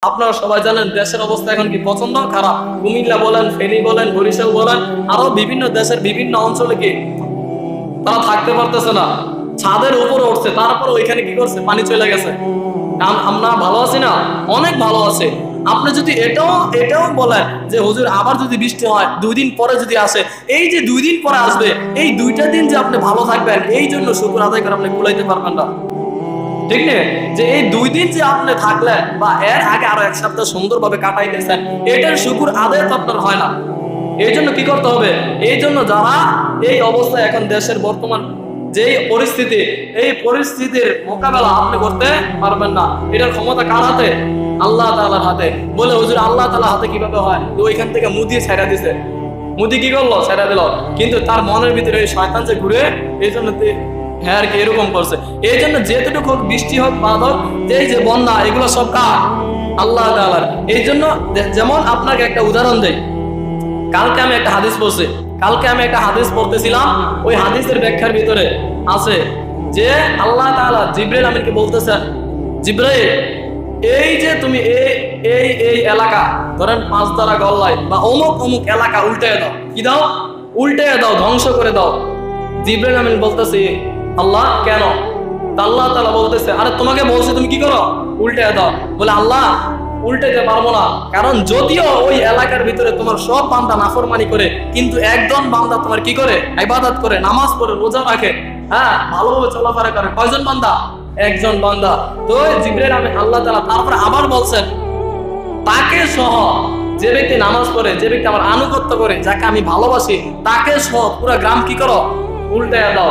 আপনারা সবাই জানেন দেশের অবস্থা এখন কি প্রচন্ড খারাপ। কুমিল্লা বলেন, ফেনী বলেন, বরিশাল বলেন, আরো বিভিন্ন দেশের বিভিন্ন অঞ্চলে কি তারা থাকতে পারতেছে না, ছাদের উপরে উঠছে, তারপর ওইখানে কি করছে, পানি চলে গেছে। আমরা ভালো আছি না? অনেক ভালো আছে। আপনি যদি এটাও বলেন যে হুজুর আবার যদি বৃষ্টি হয় 2 দিন পরে যদি আসে, এই যে 2 দিন পরে আসবে, এই 2টা দিন যে আপনি ভালো থাকবেন, এই জন্য শুকর আদায় করে আপনি কুলাইতে পারবেন না, ঠিক না? যে এই 2 দিন যে আপনি থাকলেন বা এর আগে আরো 1 সপ্তাহ সুন্দরভাবে কাটাইতেছেন, এটার শুকর আদায় তো আপনার হয় না। এই জন্য কি করতে হবে? এই জন্য যারা এই অবস্থায় এখন দেশের বর্তমান যে পরিস্থিতি, এই পরিস্থিতির মোকাবেলা আপনি করতে পারবেন না। এটার ক্ষমতা কার হাতে? আল্লাহ তাআলার হাতে। বলে হুজুর আল্লাহ তাআলার হাতে কিভাবে হয়? তো ওইখান থেকে মুদি ছেড়ে দিছে। মুদি কি করলো? ছেড়ে দিল। কিন্তু তার মনের ভিতরে এই শয়তান যে ঘুরে, এই জন্য হ্যাঁ আর কি এরকম করছে। এই জন্য যেতটুকু বৃষ্টি হোক, বাদ হোক, এই যে বন্যা, এগুলো সব কার? আল্লাহ তাআলার। এই জন্য যেমন আপনাকে একটা উদাহরণ দেই। কালকে আমি একটা হাদিস পড়তেছিলাম। ওই হাদিসের ব্যাখ্যার ভিতরে আছে যে আল্লাহ তাআলা জিবরাইল আমিনকে বলতেছেন, জিবরাইল এই যে তুমি এই এলাকা ধরেন 5 দ্বারা গল্লায় বা অমুক এলাকা উল্টে দাও। কি দাও? উল্টে দাও, ধ্বংস করে দাও। জিবরাইল আমিন বলতেছে আল্লাহ কেন? আল্লাহ তাআলা বলতেছে আরে তোমাকে বলছে তুমি কি করো? উল্টে দাও। বলে আল্লাহ উল্টাইতে পারবো না, কারণ যদিও ওই এলাকার ভিতরে তোমার সব বান্দা নাফরমানি করে, কিন্তু একজন বান্দা তোমার কি করে? ইবাদত করে, নামাজ পড়ে, রোজা রাখে, হ্যাঁ ভালোভাবে চলাফেরা করে। কয়জন বান্দা? একজন বান্দা। তো জিবরাইল আমিন আল্লাহ তাআলা তারপরে আবার বলছেন তাকে সহ যে ব্যক্তি নামাজ পড়ে, যে ব্যক্তি আমার আনুগত্য করে, যাকে আমি ভালোবাসি, তাকে সহ পুরো গ্রাম কি করো? উল্টাইয়া দাও।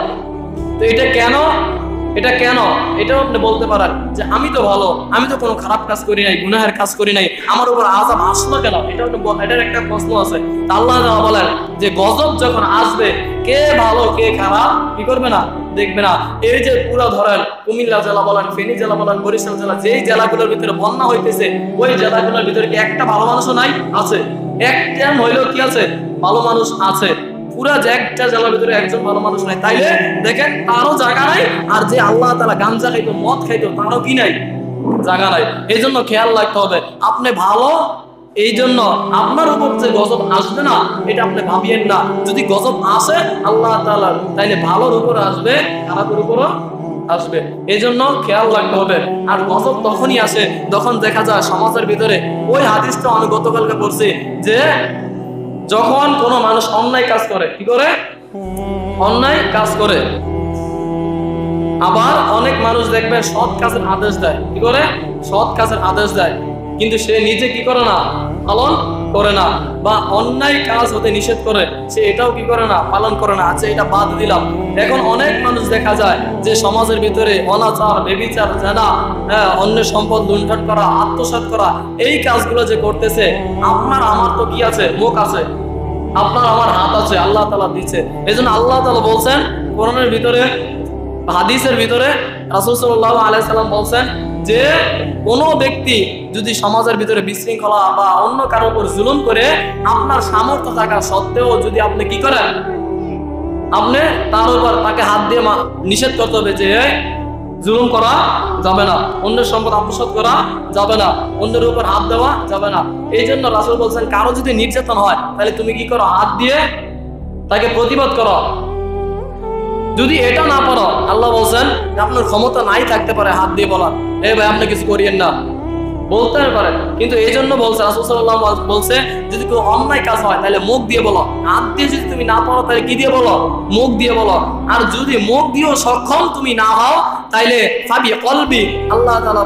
তো এটা কেন? এটাও আপনি বলতে পারেন যে আমি তো ভালো, আমি তো কোনো খারাপ কাজ করি নাই, গুনাহের কাজ করি নাই, আমার উপর আযাব আসলো কেন? এটার একটা প্রশ্ন আছে। আল্লাহ তাআলা বলেন যে গজব যখন আসবে, কে ভালো কে খারাপ কি করবে না? দেখবে না। এই যে পুরো ধরেন কুমিল্লা জেলা বলেন, ফেনী জেলা বলেন, বরিশাল জেলা, যেই জেলাগুলোর ভিতরে বন্যা হইতেছে, ওই জেলাগুলোর ভিতরে কি একটা ভালো মানুষও নাই? আছে। একটা হইলেও কি আছে? ভালো মানুষ আছে। পুরা যে একটা জেলার ভিতরে একজন ভালো মানুষ নাই, তাইলে দেখেন তারও জায়গা নাই। আর যে আল্লাহ তাআলা গাঞ্জা খাইতো, মদ খাইতো, তারও কি নাই? জায়গা নাই। এই জন্য খেয়াল রাখতে হবে আপনি ভালো। এই জন্য আপনার উপর যে গজব আসবে না, এটা আপনি ভাবিয়েন না। যদি গজব আসে আল্লাহ তাআলার, তাইলে ভালোর উপরে আসবে, খারাপের উপরও আসবে। এই জন্য খেয়াল রাখতে হবে। আর গজব তখনই আসে যখন দেখা যায় সমাজের ভিতরে, ওই হাদিসটা আমি গতকালকে পড়ছি যে যখন কোনো মানুষ অন্যায় কাজ করে, কি করে? অন্যায় কাজ করে। আবার অনেক মানুষ দেখবেন সৎ কাজের আদেশ দেয়। কি করে? সৎ কাজের আদেশ দেয়, কিন্তু সে নিজে কি করে না? পালন করে না। বা অন্যায় কাজ হতে নিষেধ করে, সে এটাও কি করে না? পালন করে না। আচ্ছা এটা বাদ দিলাম। এখন অনেক মানুষ দেখা যায় যে সমাজের ভিতরে অনাচার, ব্যভিচার, জেনা, অন্যের সম্পদ লুণ্ঠন করা, আত্মসাৎ করা, এই কাজগুলো যে করতেছে, আপনার আমার তো কি আছে? মুখ আছে, আপনার আমার হাত আছে, আল্লাহ তাআলা দিচ্ছে। এই জন্য আল্লাহ তাআলা বলছেন কোরআনের ভিতরে, হাদিসের ভিতরে রাসূল সাল্লাল্লাহু আলাইহি সাল্লাম বলছেন যে কোন ব্যক্তি যদি সমাজের ভিতরে বিশৃঙ্খলা বা অন্য কারোর উপর জুলুম করে, আপনার সামর্থ্য থাকা সত্ত্বেও যদি আপনি কি করেন, আপনি তার উপর তাকে হাত দিয়ে নিষেধ করতে হবে যে জুলুম করা যাবে না, অন্যের সম্পদ আত্মসাৎ করা যাবে না, অন্যের উপর হাত দেওয়া যাবে না। এই জন্য রাসূল বলছেন কারো যদি নির্যাতন হয়, তাহলে তুমি কি করো? হাত দিয়ে তাকে প্রতিবাদ করো। যদি এটা না পারো, আল্লাহ বলছেন আপনার ক্ষমতা নাই থাকতে পারে হাত দিয়ে বলার, এ ভাই আপনি কিছু করিয়েন না, বলতে পারে। কিন্তু এই জন্য বলছে রাসূল সাল্লাল্লাহু আলাইহি ওয়াসাল্লাম বলছে যদি কোনো অন্যায় কাজ হয় তাহলে মুখ দিয়ে বলো। হাত দিয়ে যদি তুমি না পারো তাহলে কি দিয়ে বলো? মুখ দিয়ে বলো। আর যদি মুখ দিয়েও সক্ষম তুমি না হও, তাইলে ফাবি কলবি, আল্লাহ তাআলা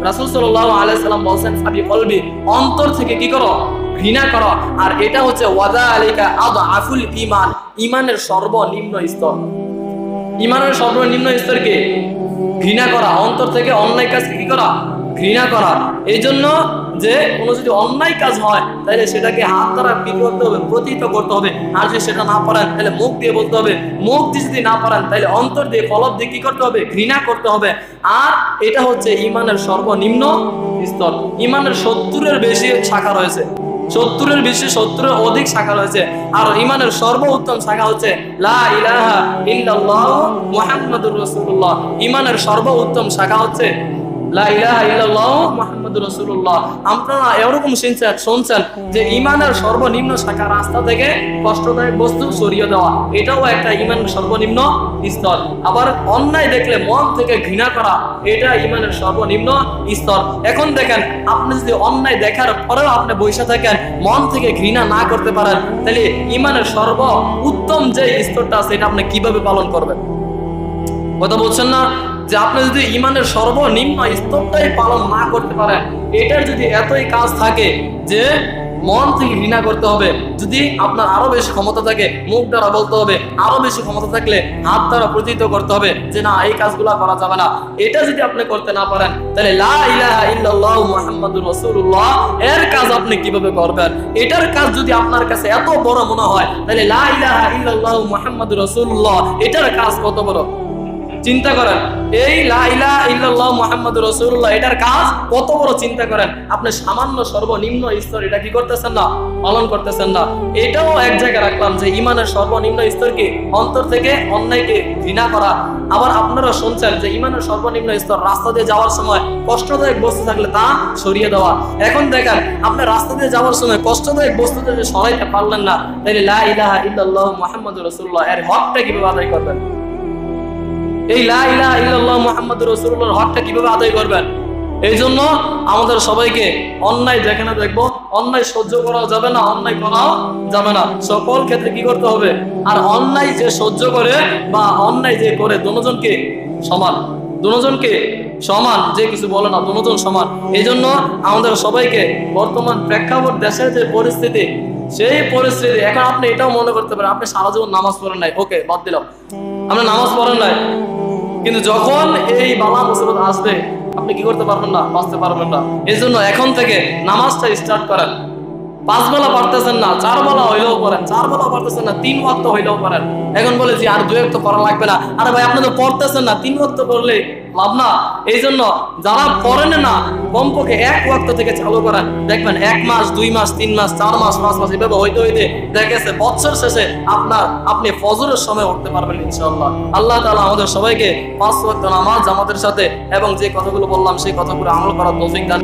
রাসূল সাল্লাল্লাহু আলাইহি ওয়াসাল্লাম বলছেন ফাবি কলবি, অন্তর থেকে কি করো? ঘৃণা করো। আর এটা হচ্ছে ওয়াযালিকা আযআফুল ঈমান, ঈমানের সর্বনিম্ন স্তর। ঈমানের সর্বনিম্ন স্তর কি? ঘৃণা করা, অন্তর থেকে অন্যায় কাজকে কি করা? ঘৃণা করা। এই জন্য যে কোনো যদি অন্যায় কাজ হয় তাহলে সেটাকে হাত দ্বারা কি করতে হবে? প্রতিহিত করতে হবে। আর যদি সেটা না পারেন তাহলে মুখ দিয়ে বলতে হবে। মুখ দিয়ে যদি না পারেন তাহলে অন্তর দিয়ে, কলব দিয়ে কি করতে হবে? ঘৃণা করতে হবে। আর এটা হচ্ছে ঈমানের সর্বনিম্ন স্তর। ঈমানের 70-এর বেশি শাখা রয়েছে, 70-এর বেশি, 70-এর অধিক শাখা রয়েছে। আর ঈমানের সর্বোত্তম শাখা হচ্ছে লা ইলাহা ইল্লাল্লাহ মুহাম্মাদুর রাসূলুল্লাহ। ঈমানের সর্বোত্তম শাখা হচ্ছে লা ইলাহা ইল্লাল্লাহ মুহাম্মাদুর মুহাম্মাদুর রাসূলুল্লাহ। আপনারা এরকম শুনছেন যে ঈমানের সর্বনিম্ন শাখা রাস্তা থেকে কষ্টদায়ক বস্তু সরিয়ে দেওয়া, এটাও একটা ঈমানের সর্বনিম্ন স্তর। আবার অন্যায় দেখলে মন থেকে ঘৃণা করা, এটা ঈমানের সর্বনিম্ন স্তর। এখন দেখেন, আপনি যদি অন্যায় দেখার পরেও আপনি বসে থাকেন, মন থেকে ঘৃণা না করতে পারেন, তাহলে ঈমানের সর্ব উত্তম যে স্তরটা আছে এটা আপনি কিভাবে পালন করবেন? কথা বলছেন না? যে আপনি যদি ঈমানের সর্বনিম্ন স্তরটাই পালন না করতে পারেন, এটার যদি এতই কাজ থাকে যে মন থেকে ঘৃণা করতে হবে, যদি আপনার আরো বেশি ক্ষমতা থাকে মুখ দ্বারা বলতে হবে, আরো বেশি ক্ষমতা থাকলে হাত দ্বারা প্রতিহিত করতে হবে যে না এই কাজগুলো করা যাবে না, এটা যদি আপনি করতে না পারেন, তাহলে লা ইলাহা ইল্লাল্লাহু মুহাম্মাদুর রাসূলুল্লাহ এর কাজ আপনি কিভাবে করবেন? এটার কাজ যদি আপনার কাছে এত বড় মনে হয়, তাহলে লা ইলাহা ইল্লাল্লাহু মুহাম্মাদুর রাসূলুল্লাহ এটার কাজ কত বড় চিন্তা করেন। এই লা ইলাহা ইল্লাল্লাহু মুহাম্মাদুর রাসূলুল্লাহ এটার কাজ কত বড় চিন্তা করেন। আপনি সামান্য সর্বনিম্ন স্তর এটা কি করতেছেন না, পালন করতেছেন না। এটাও এক জায়গায় রাখলাম যে ঈমানের সর্বনিম্ন স্তর কি অন্তর থেকে অন্যায়কে ঘৃণা করা। আবার আপনারা শুনছেন যে ঈমানের সর্বনিম্ন স্তর রাস্তা দিয়ে যাওয়ার সময় কষ্টদায়ক বস্তু থাকলে তা সরিয়ে দেওয়া। এখন দেখেন, আপনি রাস্তা দিয়ে যাওয়ার সময় কষ্টদায়ক বস্তু যদি সরাইতে পারলেন না, তাহলে লা ইলাহা ইল্লাল্লাহু মুহাম্মাদুর রাসূলুল্লাহ এর হকটা কিভাবে আদায় করবেন? এই লা ইলাহা ইল্লাল্লাহু মুহাম্মাদুর রাসূলুল্লাহর হকটা কিভাবে আদায় করবেন? এই জন্য আমাদের সবাইকে অন্যায় যেখানে দেখবো, অন্যায় সহ্য করাও যাবে না, অন্যায় করাও যাবে না, সকল ক্ষেত্রে কি করতে হবে? আর অন্যায় যে সহ্য করে বা অন্যায় যে করে দুজনকে সমান, দুজনকে সমান, যে কিছু বলে না দুজন সমান। এই জন্য আমাদের সবাইকে বর্তমান প্রেক্ষাপট, দেশের যে পরিস্থিতি, সেই পরিস্থিতি এখন আপনি এটাও মনে করতে পারেন আপনি সারা জীবন নামাজ পড়েন নাই, ওকে বাদ দিলাম, আপনি নামাজ পড়েন নাই, কিন্তু যখন এই বালা মুসিবত আসবে আপনি কি করতে পারবেন না, বাঁচতে পারবেন না। এই জন্য এখন থেকে নামাজটা স্টার্ট করেন। 5 বেলা পড়তেছেন না, 4 বেলা হইলেও পড়েন, 4 বেলা পড়তেছেন না 3 ওয়াক্ত হইলেও পড়েন। এখন বলে যে আর 2 ওয়াক্ত পড়া লাগবে না, আরে ভাই আপনি তো পড়তেছেন না, 3 ওয়াক্ত পড়লে লাভ না। এই জন্য যারা পড়েন না কমপক্ষে 1 ওয়াক্ত থেকে চালু করেন, দেখবেন 1 মাস 2 মাস 3 মাস 4 মাস 5 মাস এভাবে হইতে হইতে দেখা গেছে বছর শেষে আপনি ফজরের সময় উঠতে পারবেন ইনশাআল্লাহ। আল্লাহ তাআলা আমাদের সবাইকে 5 ওয়াক্ত নামাজ জামাতের সাথে এবং যে কথাগুলো বললাম সেই কথাগুলো আমল করার তৌফিক দান